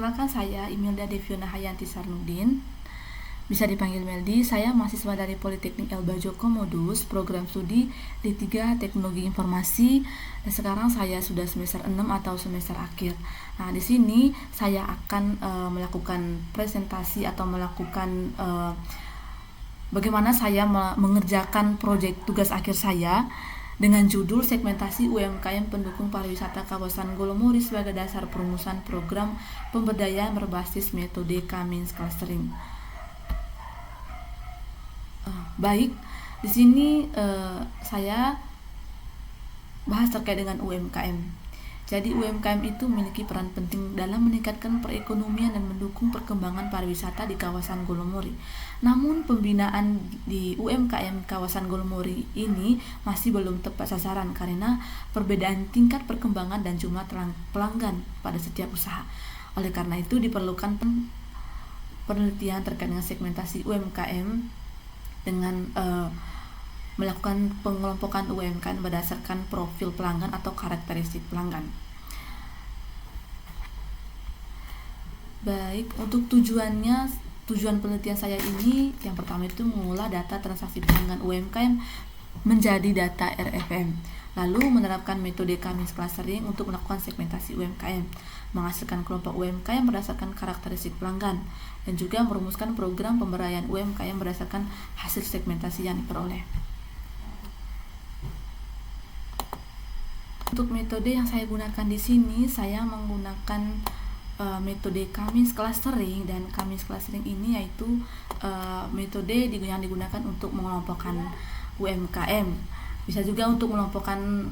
Perkenalkan, saya Imelda Deviona Hayanti Sarnudin, bisa dipanggil Meldi. Saya mahasiswa dari Politeknik Elbajo Komodus, program studi D3 Teknologi Informasi, dan sekarang saya sudah semester 6 atau semester akhir. Nah, di sini saya akan melakukan presentasi atau melakukan bagaimana saya mengerjakan proyek tugas akhir saya dengan judul segmentasi UMKM pendukung pariwisata kawasan Golomori sebagai dasar perumusan program pemberdayaan berbasis metode Cummins Clustering. Baik, di sini saya bahas terkait dengan UMKM. Jadi UMKM itu memiliki peran penting dalam meningkatkan perekonomian dan mendukung perkembangan pariwisata di kawasan Golomori. Namun pembinaan di UMKM kawasan Golomori ini masih belum tepat sasaran karena perbedaan tingkat perkembangan dan jumlah pelanggan pada setiap usaha. Oleh karena itu diperlukan penelitian terkait dengan segmentasi UMKM dengan melakukan pengelompokan UMKM berdasarkan profil pelanggan atau karakteristik pelanggan. Baik, untuk tujuan penelitian saya ini, yang pertama itu mengolah data transaksi pelanggan UMKM menjadi data RFM, lalu menerapkan metode Cummins Clustering untuk melakukan segmentasi UMKM, menghasilkan kelompok UMKM berdasarkan karakteristik pelanggan, dan juga merumuskan program pemberdayaan UMKM berdasarkan hasil segmentasi yang diperoleh. Untuk metode yang saya gunakan di sini, saya menggunakan metode Cummins Clustering, dan Cummins Clustering ini yaitu metode yang digunakan untuk mengelompokkan UMKM. Bisa juga untuk mengelompokkan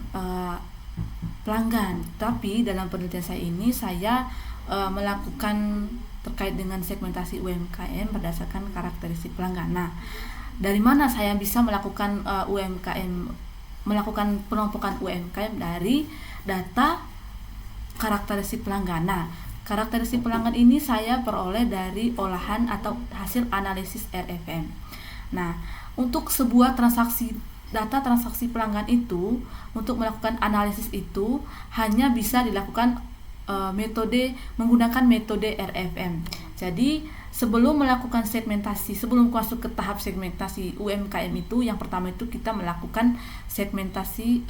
pelanggan. Tapi dalam penelitian saya ini saya melakukan terkait dengan segmentasi UMKM berdasarkan karakteristik pelanggan. Nah, dari mana saya bisa melakukan melakukan pengelompokan UMKM? Dari data karakteristik pelanggan. Nah, karakteristik pelanggan ini saya peroleh dari olahan atau hasil analisis RFM. Nah, untuk sebuah data transaksi pelanggan itu, untuk melakukan analisis itu hanya bisa dilakukan menggunakan metode RFM. Jadi sebelum melakukan segmentasi, sebelum masuk ke tahap segmentasi UMKM itu, yang pertama itu kita melakukan segmentasi,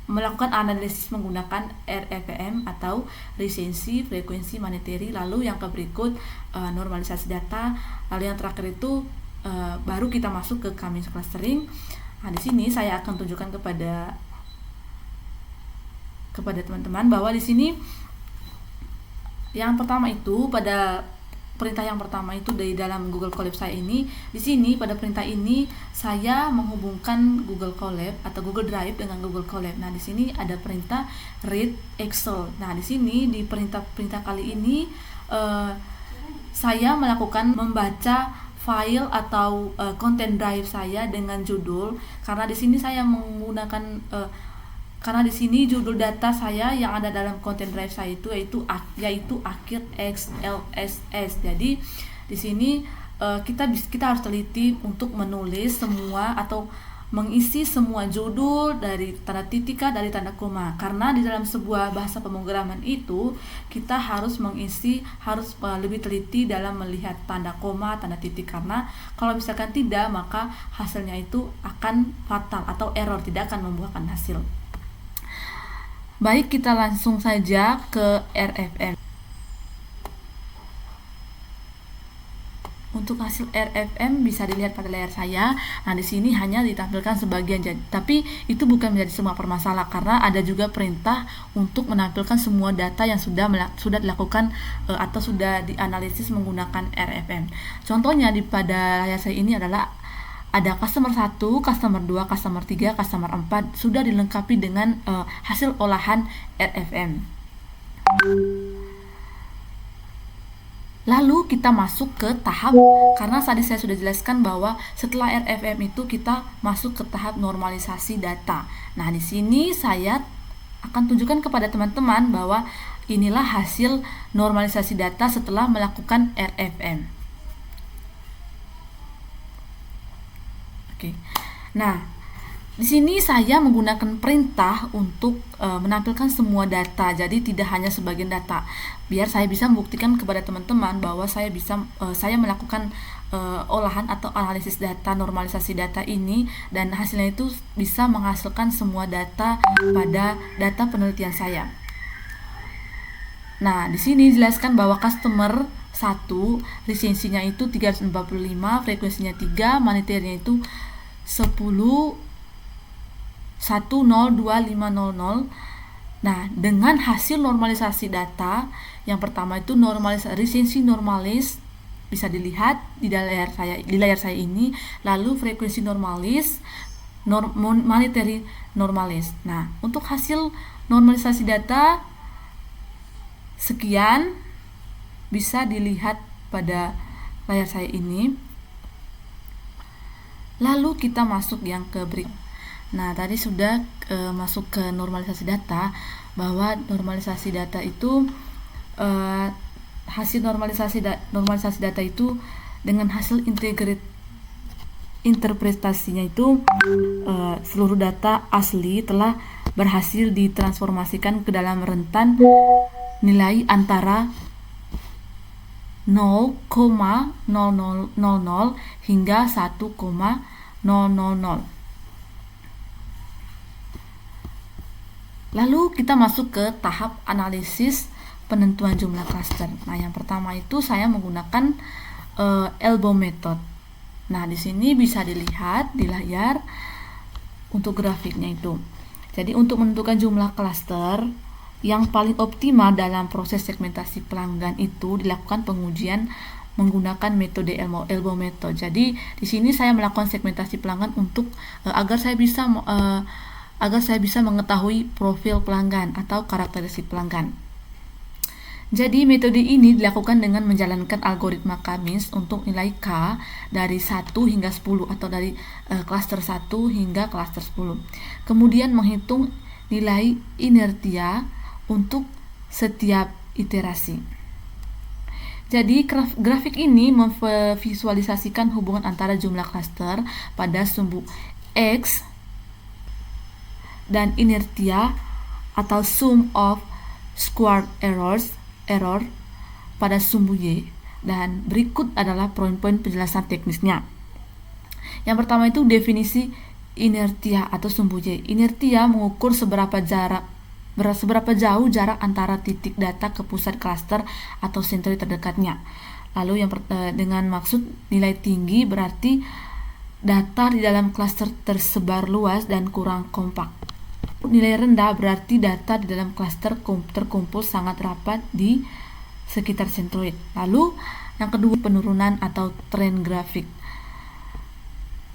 melakukan analisis menggunakan RFM atau resensi frekuensi monetary. Lalu yang berikut normalisasi data. Lalu yang terakhir itu baru kita masuk ke Cummins Clustering. Nah, di sini saya akan tunjukkan kepada teman-teman bahwa di sini yang pertama itu, pada perintah yang pertama itu dari dalam Google Colab saya ini, di sini pada perintah ini saya menghubungkan Google Colab atau Google Drive dengan Google Colab. Nah, di sini ada perintah read Excel. Nah, di sini di perintah kali ini saya melakukan membaca file atau konten drive saya dengan judul, karena di sini saya menggunakan karena di sini judul data saya yang ada dalam konten drive saya yaitu akhir XLSS. Jadi di sini kita harus teliti untuk menulis semua atau mengisi semua judul dari tanda titik dari tanda koma, karena di dalam sebuah bahasa pemrograman itu kita harus lebih teliti dalam melihat tanda koma, tanda titik, karena kalau misalkan tidak, maka hasilnya itu akan fatal atau error, tidak akan membuahkan hasil. Baik, kita langsung saja ke RFM. Untuk hasil RFM bisa dilihat pada layar saya. Nah, di sini hanya ditampilkan sebagian, tapi itu bukan menjadi semua permasalahan, karena ada juga perintah untuk menampilkan semua data yang sudah dilakukan atau sudah dianalisis menggunakan RFM. Contohnya pada layar saya ini adalah ada customer 1, customer 2, customer 3, customer 4 sudah dilengkapi dengan hasil olahan RFM. Lalu kita masuk ke tahap, karena tadi saya sudah jelaskan bahwa setelah RFM itu kita masuk ke tahap normalisasi data. Nah, di sini saya akan tunjukkan kepada teman-teman bahwa inilah hasil normalisasi data setelah melakukan RFM. Oke. Nah, Di sini saya menggunakan perintah untuk menampilkan semua data, jadi tidak hanya sebagian data. Biar saya bisa membuktikan kepada teman-teman bahwa saya melakukan olahan atau analisis data, normalisasi data ini, dan hasilnya itu bisa menghasilkan semua data pada data penelitian saya. Nah, di sini dijelaskan bahwa customer 1 lisensinya itu 345, frekuensinya 3, moneternya itu 10 102500. Nah, dengan hasil normalisasi data, yang pertama itu lisensi normalis bisa dilihat di layar saya ini, lalu frekuensi normalis, monetary normalis. Nah, untuk hasil normalisasi data sekian bisa dilihat pada layar saya ini. Lalu kita masuk yang ke berikut. Nah, tadi sudah masuk ke normalisasi data, bahwa normalisasi data itu hasil normalisasi data itu dengan hasil interpretasinya itu seluruh data asli telah berhasil ditransformasikan ke dalam rentan nilai antara 0,0000 hingga 1,000. Lalu kita masuk ke tahap analisis penentuan jumlah klaster. Nah, yang pertama itu saya menggunakan elbow method. Nah, di sini bisa dilihat di layar untuk grafiknya itu. Jadi untuk menentukan jumlah klaster yang paling optimal dalam proses segmentasi pelanggan itu dilakukan pengujian menggunakan metode elbow method. Jadi di sini saya melakukan segmentasi pelanggan untuk agar saya bisa mengetahui profil pelanggan atau karakteristik pelanggan. Jadi metode ini dilakukan dengan menjalankan algoritma Cummins untuk nilai K dari 1 hingga 10 atau dari klaster 1 hingga klaster 10. Kemudian menghitung nilai inertia untuk setiap iterasi. Jadi grafik ini memvisualisasikan hubungan antara jumlah klaster pada sumbu X dan inertia atau sum of squared error pada sumbu Y. Dan berikut adalah poin-poin penjelasan teknisnya. Yang pertama itu definisi inertia atau sumbu Y. Inertia mengukur seberapa jauh jarak antara titik data ke pusat klaster atau sentroid terdekatnya. Lalu dengan maksud nilai tinggi berarti data di dalam klaster tersebar luas dan kurang kompak. Nilai rendah berarti data di dalam klaster terkumpul sangat rapat di sekitar sentroid. Lalu yang kedua penurunan atau tren grafik,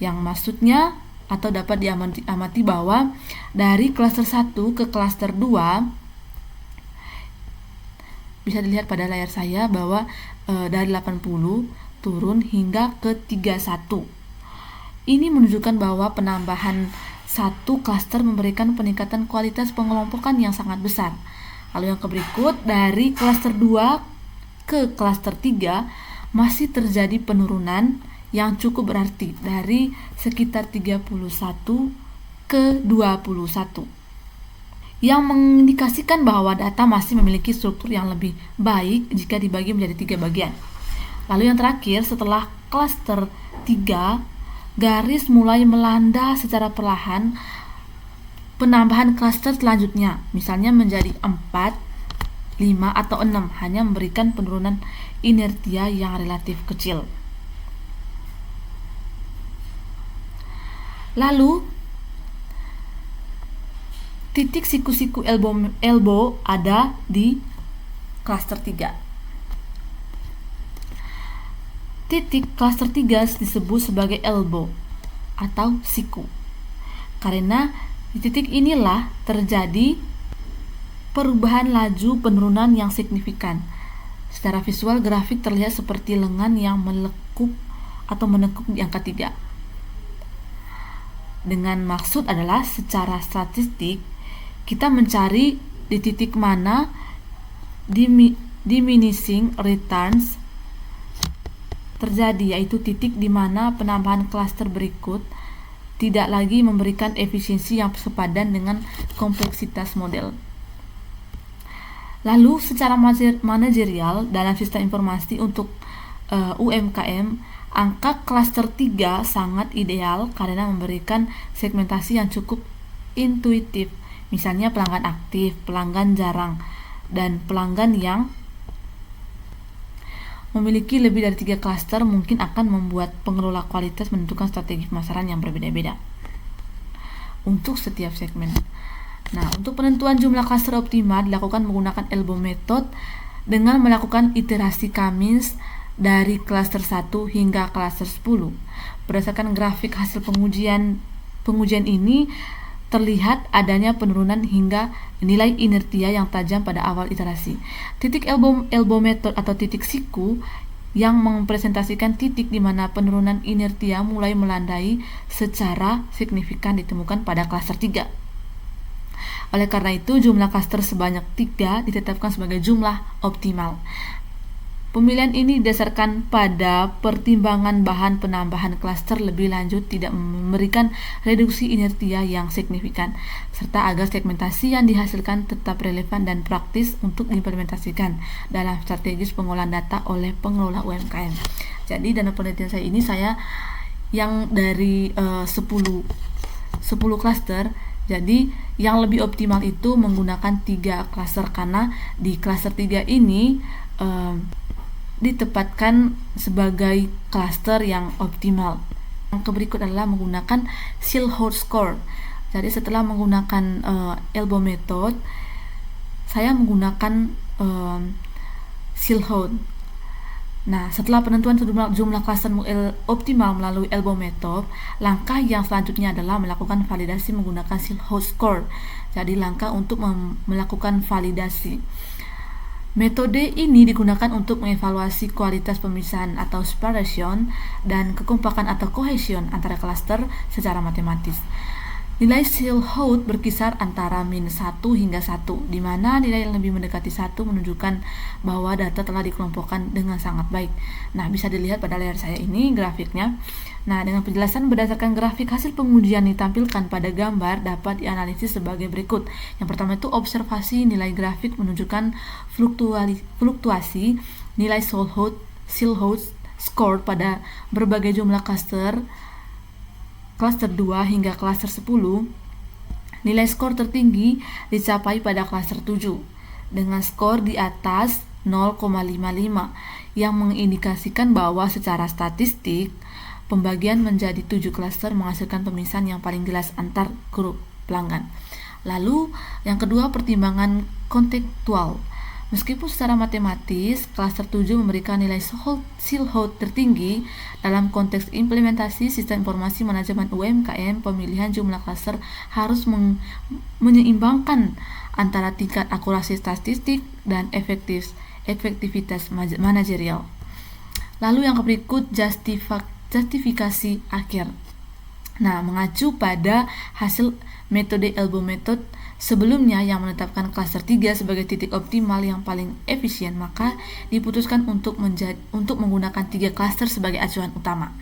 yang maksudnya atau dapat diamati bahwa dari klaster 1 ke klaster 2 bisa dilihat pada layar saya bahwa dari 80 turun hingga ke 31. Ini menunjukkan bahwa penambahan satu klaster memberikan peningkatan kualitas pengelompokan yang sangat besar. Lalu yang berikut, dari klaster 2 ke klaster 3 masih terjadi penurunan yang cukup berarti dari sekitar 31 ke 21, yang mengindikasikan bahwa data masih memiliki struktur yang lebih baik jika dibagi menjadi 3 bagian. Lalu yang terakhir, setelah klaster 3, garis mulai melanda secara perlahan. Penambahan klaster selanjutnya, misalnya menjadi 4, 5, atau 6, hanya memberikan penurunan inertia yang relatif kecil. Lalu titik siku-siku elbow ada di klaster 3. Titik klaster 3 disebut sebagai elbow atau siku, karena di titik inilah terjadi perubahan laju penurunan yang signifikan. Secara visual, grafik terlihat seperti lengan yang menekuk di angka 3. Dengan maksud adalah secara statistik kita mencari di titik mana diminishing returns terjadi, yaitu titik di mana penambahan klaster berikut tidak lagi memberikan efisiensi yang sepadan dengan kompleksitas model. Lalu secara manajerial dalam sistem informasi untuk UMKM, angka klaster 3 sangat ideal karena memberikan segmentasi yang cukup intuitif. Misalnya pelanggan aktif, pelanggan jarang, dan pelanggan yang memiliki lebih dari 3 klaster mungkin akan membuat pengelola kualitas menentukan strategi pemasaran yang berbeda-beda untuk setiap segmen. Nah, untuk penentuan jumlah klaster optimal dilakukan menggunakan elbow method dengan melakukan iterasi Cummins dari klaster 1 hingga klaster 10. Berdasarkan grafik hasil pengujian ini terlihat adanya penurunan hingga nilai inertia yang tajam pada awal iterasi. Titik elbow method atau titik siku yang mempresentasikan titik di mana penurunan inertia mulai melandai secara signifikan ditemukan pada klaster 3. Oleh karena itu, jumlah klaster sebanyak 3 ditetapkan sebagai jumlah optimal. Pemilihan ini didasarkan pada pertimbangan bahan penambahan klaster lebih lanjut tidak memberikan reduksi inertia yang signifikan, serta agar segmentasi yang dihasilkan tetap relevan dan praktis untuk diimplementasikan dalam strategis pengolahan data oleh pengelola UMKM. Jadi dalam penelitian saya ini yang dari 10 klaster, jadi yang lebih optimal itu menggunakan 3 klaster karena di klaster 3 ini ditempatkan sebagai klaster yang optimal. Yang berikut adalah menggunakan Silhouette score. Jadi setelah menggunakan elbow method, saya menggunakan Silhouette. Nah, setelah penentuan jumlah klaster optimal melalui elbow method, langkah yang selanjutnya adalah melakukan validasi menggunakan Silhouette score. Jadi langkah untuk melakukan validasi. Metode ini digunakan untuk mengevaluasi kualitas pemisahan atau separation dan kekompakan atau cohesion antara klaster secara matematis. Nilai Silhouette berkisar antara -1 hingga 1, di mana nilai yang lebih mendekati 1 menunjukkan bahwa data telah dikelompokkan dengan sangat baik. Nah, bisa dilihat pada layar saya ini grafiknya. Nah, dengan penjelasan berdasarkan grafik hasil pengujian ditampilkan pada gambar dapat dianalisis sebagai berikut. Yang pertama itu observasi nilai grafik menunjukkan fluktuasi nilai Silhouette score pada berbagai jumlah klaster 2 hingga klaster 10, nilai skor tertinggi dicapai pada klaster 7 dengan skor di atas 0,55 yang mengindikasikan bahwa secara statistik pembagian menjadi 7 klaster menghasilkan pemisahan yang paling jelas antar grup pelanggan. Lalu yang kedua, pertimbangan kontekstual. Meskipun secara matematis, klaster 7 memberikan nilai Silhouette tertinggi, dalam konteks implementasi sistem informasi manajemen UMKM, pemilihan jumlah klaster harus menyeimbangkan antara tingkat akurasi statistik dan efektivitas manajerial. Lalu yang berikut, justifikasi akhir. Nah, mengacu pada hasil metode elbow method sebelumnya yang menetapkan klaster 3 sebagai titik optimal yang paling efisien, maka diputuskan untuk menggunakan 3 klaster sebagai acuan utama.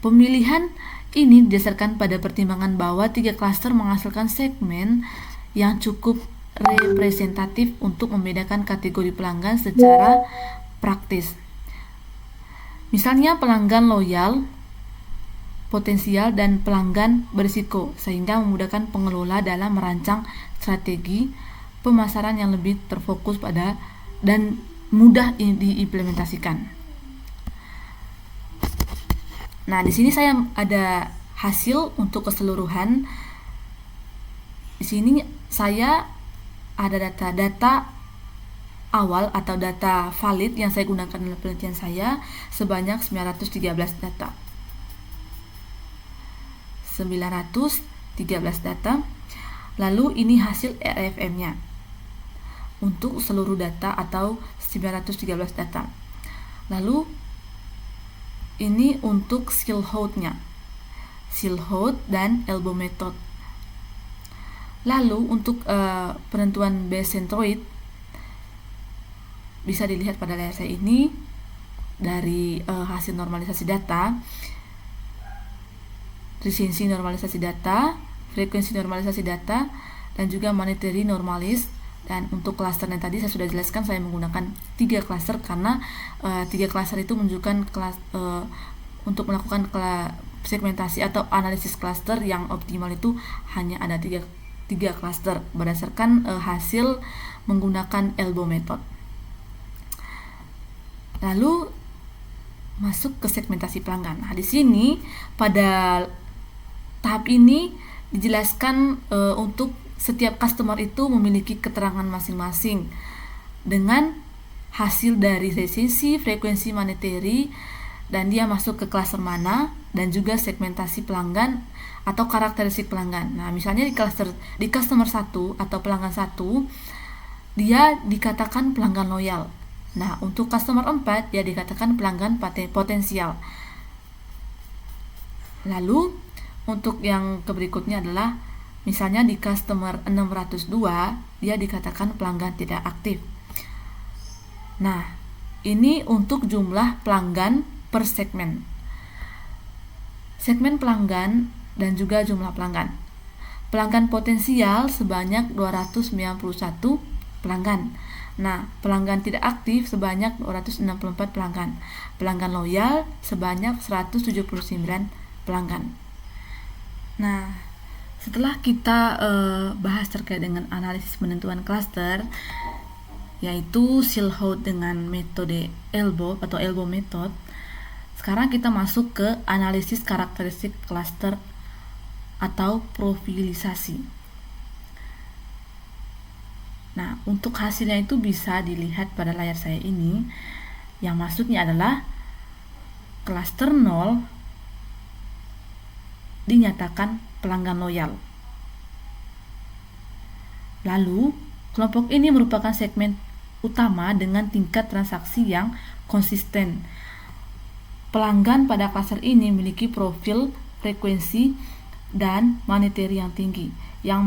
Pemilihan ini didasarkan pada pertimbangan bahwa 3 klaster menghasilkan segmen yang cukup representatif untuk membedakan kategori pelanggan secara praktis. Misalnya pelanggan loyal, potensial, dan pelanggan berisiko, sehingga memudahkan pengelola dalam merancang strategi pemasaran yang lebih terfokus pada dan mudah diimplementasikan. Nah, di sini saya ada hasil untuk keseluruhan. Di sini saya ada data awal atau data valid yang saya gunakan dalam penelitian saya sebanyak 913 data. 913 data. Lalu ini hasil RFM-nya untuk seluruh data atau 913 data. Lalu ini untuk Silhouette-nya, Silhouette dan elbow method. Lalu untuk penentuan base centroid bisa dilihat pada layar saya ini dari hasil normalisasi data. resensi normalisasi data, frekuensi normalisasi data, dan juga monetary normalis. Dan untuk klasternya tadi saya sudah jelaskan, saya menggunakan 3 klaster karena 3 klaster itu menunjukkan untuk melakukan segmentasi atau analisis klaster yang optimal itu hanya ada 3 klaster berdasarkan hasil menggunakan elbow method. Lalu masuk ke segmentasi pelanggan. Nah, di sini pada tahap ini dijelaskan untuk setiap customer itu memiliki keterangan masing-masing dengan hasil dari resensi, frekuensi monetary, dan dia masuk ke klaster mana, dan juga segmentasi pelanggan atau karakteristik pelanggan. Nah, misalnya di customer 1 atau pelanggan 1, dia dikatakan pelanggan loyal. Nah, untuk customer 4 dia dikatakan pelanggan potensial. Lalu untuk yang berikutnya adalah misalnya di customer 602 dia dikatakan pelanggan tidak aktif. Nah, ini untuk jumlah pelanggan per segmen. Segmen pelanggan dan juga jumlah pelanggan. Pelanggan potensial sebanyak 291 pelanggan. Nah, pelanggan tidak aktif sebanyak 264 pelanggan. Pelanggan loyal sebanyak 179 pelanggan. Nah, setelah kita bahas terkait dengan analisis penentuan klaster, yaitu Silhouette dengan metode elbow atau elbow method, sekarang kita masuk ke analisis karakteristik klaster atau profilisasi. Nah, untuk hasilnya itu bisa dilihat pada layar saya ini. Yang maksudnya adalah klaster 0 dinyatakan pelanggan loyal. Lalu, kelompok ini merupakan segmen utama dengan tingkat transaksi yang konsisten. Pelanggan pada klaster ini memiliki profil, frekuensi, dan monetary yang tinggi yang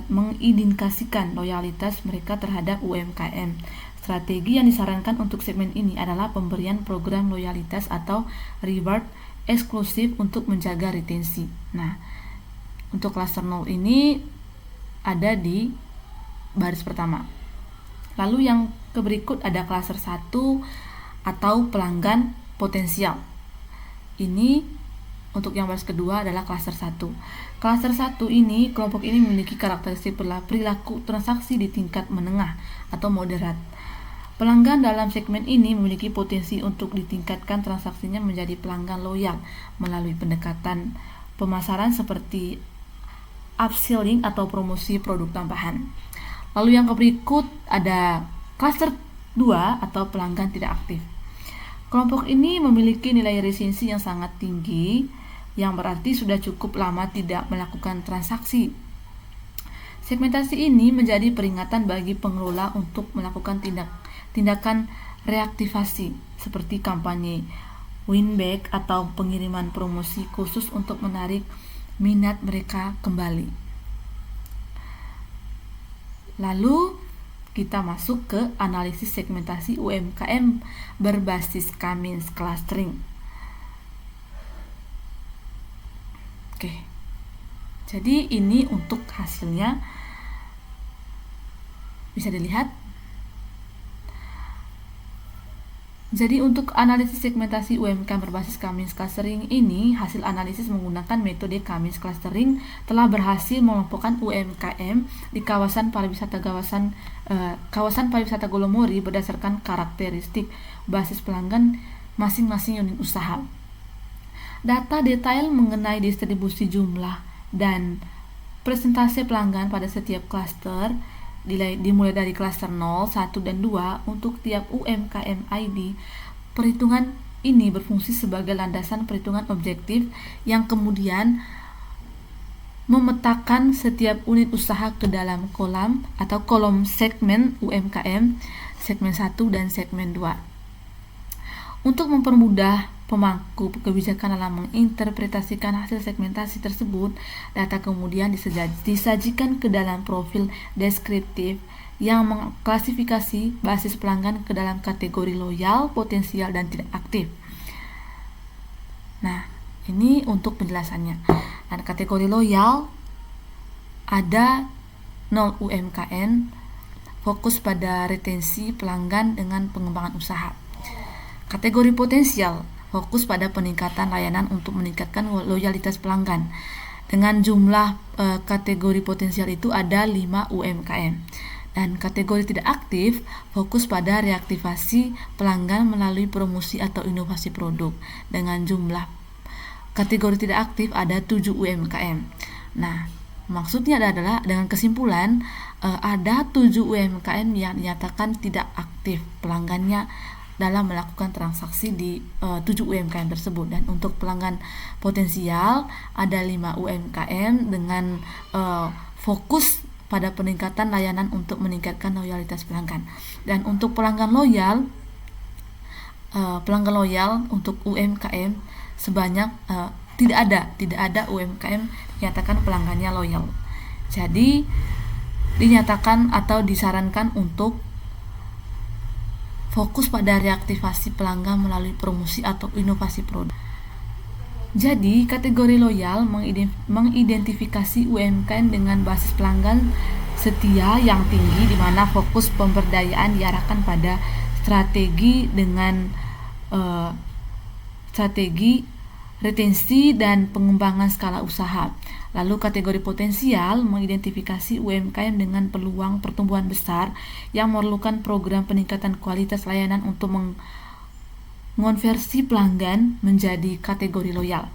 mengindikasikan loyalitas mereka terhadap UMKM. Strategi yang disarankan untuk segmen ini adalah pemberian program loyalitas atau reward eksklusif untuk menjaga retensi. Nah, untuk klaster 0 ini ada di baris pertama. Lalu yang berikut ada klaster 1 atau pelanggan potensial. Ini untuk yang baris kedua adalah klaster 1. Klaster 1 ini, kelompok ini memiliki karakteristik perilaku transaksi di tingkat menengah atau moderat. Pelanggan dalam segmen ini memiliki potensi untuk ditingkatkan transaksinya menjadi pelanggan loyal melalui pendekatan pemasaran seperti upselling atau promosi produk tambahan. Lalu yang berikut ada klaster 2 atau pelanggan tidak aktif. Kelompok ini memiliki nilai resensi yang sangat tinggi, yang berarti sudah cukup lama tidak melakukan transaksi. Segmentasi ini menjadi peringatan bagi pengelola untuk melakukan tindakan reaktivasi seperti kampanye win-back atau pengiriman promosi khusus untuk menarik minat mereka kembali. Lalu kita masuk ke analisis segmentasi UMKM berbasis Cummins clustering. Oke. Jadi ini untuk hasilnya bisa dilihat. Jadi untuk analisis segmentasi UMKM berbasis Cummins clustering ini, hasil analisis menggunakan metode Cummins clustering telah berhasil mengelompokkan UMKM di kawasan pariwisata Golomori berdasarkan karakteristik basis pelanggan masing-masing unit usaha. Data detail mengenai distribusi jumlah dan presentase pelanggan pada setiap klaster dimulai dari klaster 0, 1, dan 2 untuk tiap UMKM ID. Perhitungan ini berfungsi sebagai landasan perhitungan objektif yang kemudian memetakan setiap unit usaha ke dalam kolom atau kolom segmen UMKM, segmen 1 dan segmen 2. Untuk mempermudah pemangku kebijakan dalam menginterpretasikan hasil segmentasi tersebut, data kemudian disajikan ke dalam profil deskriptif yang mengklasifikasi basis pelanggan ke dalam kategori loyal, potensial, dan tidak aktif. Nah, Ini untuk penjelasannya. Dan kategori loyal ada 0 UMKM, fokus pada retensi pelanggan dengan pengembangan usaha. Kategori potensial, fokus pada peningkatan layanan untuk meningkatkan loyalitas pelanggan. Dengan jumlah kategori potensial itu ada 5 UMKM. Dan kategori tidak aktif, fokus pada reaktivasi pelanggan melalui promosi atau inovasi produk. Dengan jumlah kategori tidak aktif ada 7 UMKM. Nah, maksudnya adalah dengan kesimpulan ada 7 UMKM yang dinyatakan tidak aktif pelanggannya dalam melakukan transaksi di 7 UMKM tersebut. Dan untuk pelanggan potensial ada 5 UMKM dengan fokus pada peningkatan layanan untuk meningkatkan loyalitas pelanggan. Dan untuk pelanggan loyal untuk UMKM sebanyak tidak ada UMKM dinyatakan pelanggannya loyal. Jadi dinyatakan atau disarankan untuk fokus pada reaktivasi pelanggan melalui promosi atau inovasi produk. Jadi, kategori loyal mengidentifikasi UMKM dengan basis pelanggan setia yang tinggi, di mana fokus pemberdayaan diarahkan pada strategi retensi dan pengembangan skala usaha. Lalu kategori potensial mengidentifikasi UMKM dengan peluang pertumbuhan besar yang memerlukan program peningkatan kualitas layanan untuk mengonversi pelanggan menjadi kategori loyal.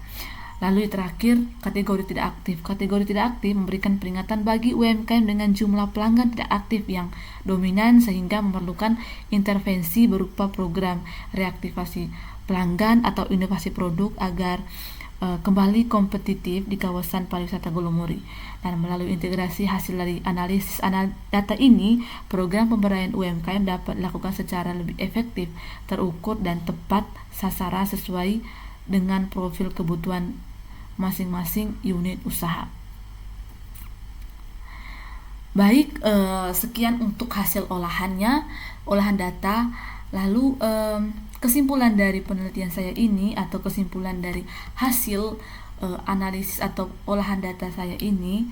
Lalu terakhir, kategori tidak aktif. Kategori tidak aktif memberikan peringatan bagi UMKM dengan jumlah pelanggan tidak aktif yang dominan sehingga memerlukan intervensi berupa program reaktivasi pelanggan atau inovasi produk agar kembali kompetitif di kawasan pariwisata Golomori. Dan melalui integrasi hasil dari analisis data ini, program pemberdayaan UMKM dapat dilakukan secara lebih efektif, terukur dan tepat sasaran sesuai dengan profil kebutuhan masing-masing unit usaha. Baik, sekian untuk hasil olahan data. Lalu kesimpulan dari penelitian saya ini atau kesimpulan dari hasil analisis atau olahan data saya ini,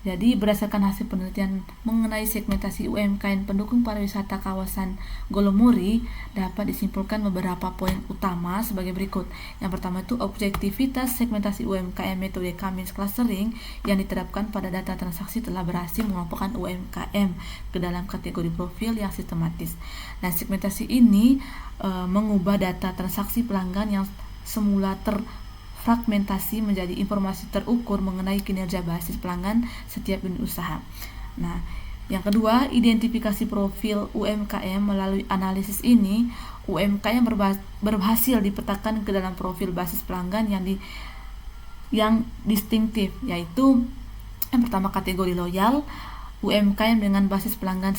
jadi berdasarkan hasil penelitian mengenai segmentasi UMKM pendukung pariwisata kawasan Golomori, dapat disimpulkan beberapa poin utama sebagai berikut. Yang pertama itu objektivitas segmentasi UMKM metode Cummins clustering yang diterapkan pada data transaksi telah berhasil mengelompokkan UMKM ke dalam kategori profil yang sistematis. Dan segmentasi ini mengubah data transaksi pelanggan yang semula terfragmentasi menjadi informasi terukur mengenai kinerja basis pelanggan setiap unit usaha. Nah, yang kedua, identifikasi profil UMKM melalui analisis ini, UMKM berhasil dipetakan ke dalam profil basis pelanggan yang distintif, yaitu yang pertama kategori loyal, UMKM dengan basis pelanggan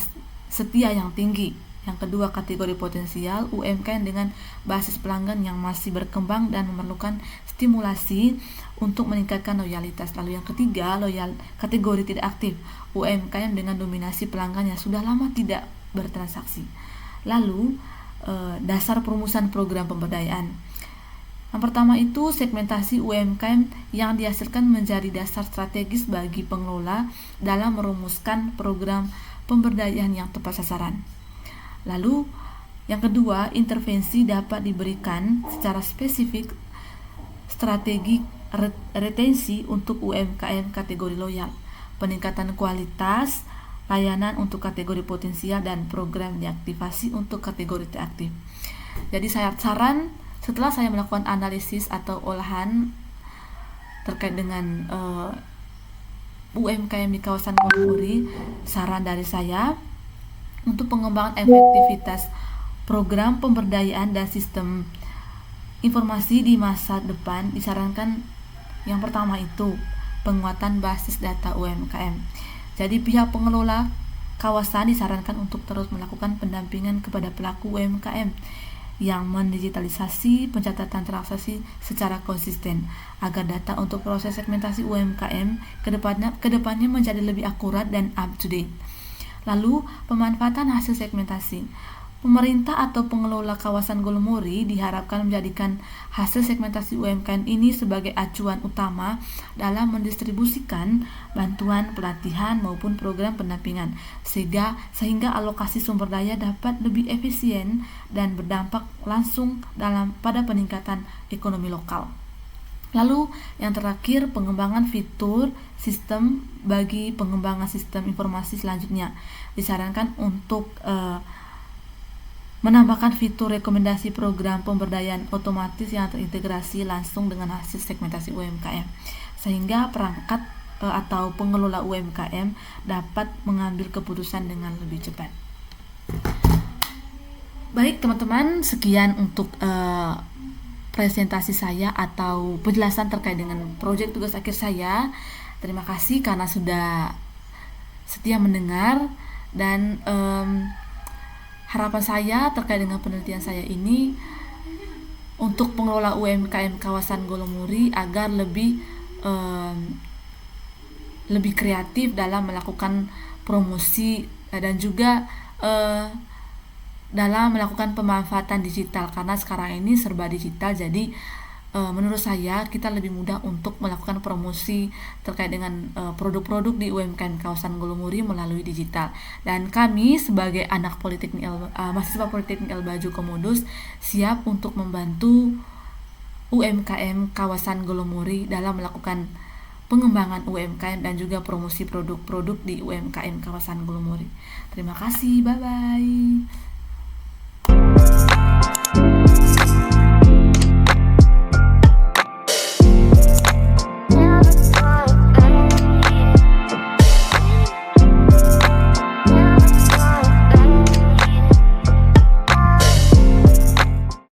setia yang tinggi. Yang kedua, kategori potensial, UMKM dengan basis pelanggan yang masih berkembang dan memerlukan stimulasi untuk meningkatkan loyalitas. Lalu yang ketiga, kategori tidak aktif, UMKM dengan dominasi pelanggan yang sudah lama tidak bertransaksi. Lalu dasar perumusan program pemberdayaan. Yang pertama itu segmentasi UMKM yang dihasilkan menjadi dasar strategis bagi pengelola dalam merumuskan program pemberdayaan yang tepat sasaran. Lalu yang kedua, intervensi dapat diberikan secara spesifik strategi retensi untuk UMKM kategori loyal, peningkatan kualitas layanan untuk kategori potensial, dan program deaktivasi untuk kategori tidak aktif. Jadi saya saran setelah saya melakukan analisis atau olahan terkait dengan UMKM di kawasan Golomori, saran dari saya untuk pengembangan efektivitas program pemberdayaan dan sistem informasi di masa depan disarankan yang pertama itu penguatan basis data UMKM. Jadi pihak pengelola kawasan disarankan untuk terus melakukan pendampingan kepada pelaku UMKM yang mendigitalisasi pencatatan transaksi secara konsisten agar data untuk proses segmentasi UMKM kedepannya menjadi lebih akurat dan up to date. Lalu, pemanfaatan hasil segmentasi. Pemerintah atau pengelola kawasan Golomori diharapkan menjadikan hasil segmentasi UMKM ini sebagai acuan utama dalam mendistribusikan bantuan pelatihan maupun program pendampingan, sehingga alokasi sumber daya dapat lebih efisien dan berdampak langsung pada peningkatan ekonomi lokal. Lalu yang terakhir, pengembangan fitur sistem bagi pengembangan sistem informasi selanjutnya. Disarankan untuk menambahkan fitur rekomendasi program pemberdayaan otomatis yang terintegrasi langsung dengan hasil segmentasi UMKM, sehingga perangkat atau pengelola UMKM dapat mengambil keputusan dengan lebih cepat. Baik teman-teman, sekian untuk presentasi saya atau penjelasan terkait dengan proyek tugas akhir saya. Terima kasih karena sudah setia mendengar, dan harapan saya terkait dengan penelitian saya ini untuk pengelola UMKM kawasan Golomori agar lebih kreatif dalam melakukan promosi dan juga dalam melakukan pemanfaatan digital, karena sekarang ini serba digital. Jadi menurut saya kita lebih mudah untuk melakukan promosi terkait dengan produk-produk di UMKM kawasan Golomori melalui digital. Dan kami sebagai anak mahasiswa Politeknik Al-Baju Komodus siap untuk membantu UMKM kawasan Golomori dalam melakukan pengembangan UMKM dan juga promosi produk-produk di UMKM kawasan Golomori. Terima kasih, bye-bye.